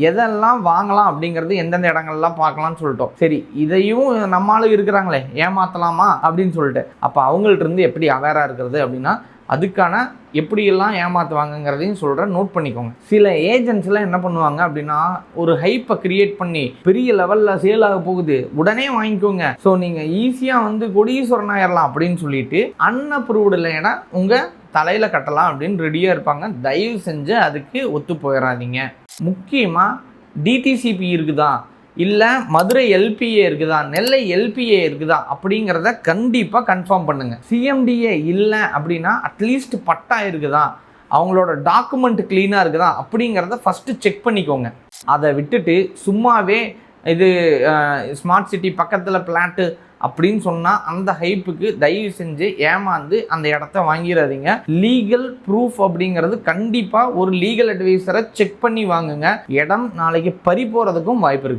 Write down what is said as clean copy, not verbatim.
எதெல்லாம் வாங்கலாம் அப்படிங்கிறது எந்தெந்த இடங்கள்லாம் பார்க்கலாம்னு சொல்லிட்டோம். சரி, இதையும் நம்மளும் இருக்கிறாங்களே ஏமாத்தலாமா அப்படின்னு சொல்லிட்டு, அப்போ அவங்கள்ட்ட இருந்து எப்படி அவேராக இருக்கிறது அப்படின்னா, அதுக்கான எப்படியெல்லாம் ஏமாற்றுவாங்கங்கிறதையும் சொல்கிறேன், நோட் பண்ணிக்கோங்க. சில ஏஜென்ட்ஸ்லாம் என்ன பண்ணுவாங்க அப்படின்னா, ஒரு ஹைப்பை கிரியேட் பண்ணி பெரிய லெவலில் சேல் ஆக போகுது, உடனே வாங்கிக்கோங்க, ஸோ நீங்கள் ஈஸியாக வந்து கோடீஸ்வரன் ஆயிடலாம் அப்படின்னு சொல்லிட்டு அன்அப்ரூவ்டு இல்லைன்னா உங்கள் தலையில் கட்டலாம் அப்படின்னு ரெடியாக இருப்பாங்க. தயவு செஞ்சு அதுக்கு ஒத்து போயிடாதீங்க. முக்கியமாக டிடிசிபி இருக்குதா, இல்லை மதுரை எல்பிஏ இருக்குதா, நெல்லை எல்பிஏ இருக்குதா அப்படிங்கிறத கண்டிப்பாக கன்ஃபார்ம் பண்ணுங்கள். சிஎம்டிஏ இல்லை அப்படின்னா அட்லீஸ்ட் பட்டா இருக்குதா, அவங்களோட டாக்குமெண்ட் க்ளீனாக இருக்குதா அப்படிங்கிறத ஃபஸ்ட்டு செக் பண்ணிக்கோங்க. அதை விட்டுட்டு சும்மாவே இது ஸ்மார்ட் சிட்டி பக்கத்தில் பிளாட்டு அப்படின்னு சொன்னால் அந்த ஹைப்புக்கு தயவு செஞ்சு ஏமாந்து அந்த இடத்த வாங்கிடாதீங்க. லீகல் ப்ரூஃப் அப்படிங்கிறது கண்டிப்பாக ஒரு லீகல் அட்வைசரை செக் பண்ணி வாங்குங்க. இடம் நாளைக்கு பறி போகிறதுக்கும் வாய்ப்பு இருக்குது.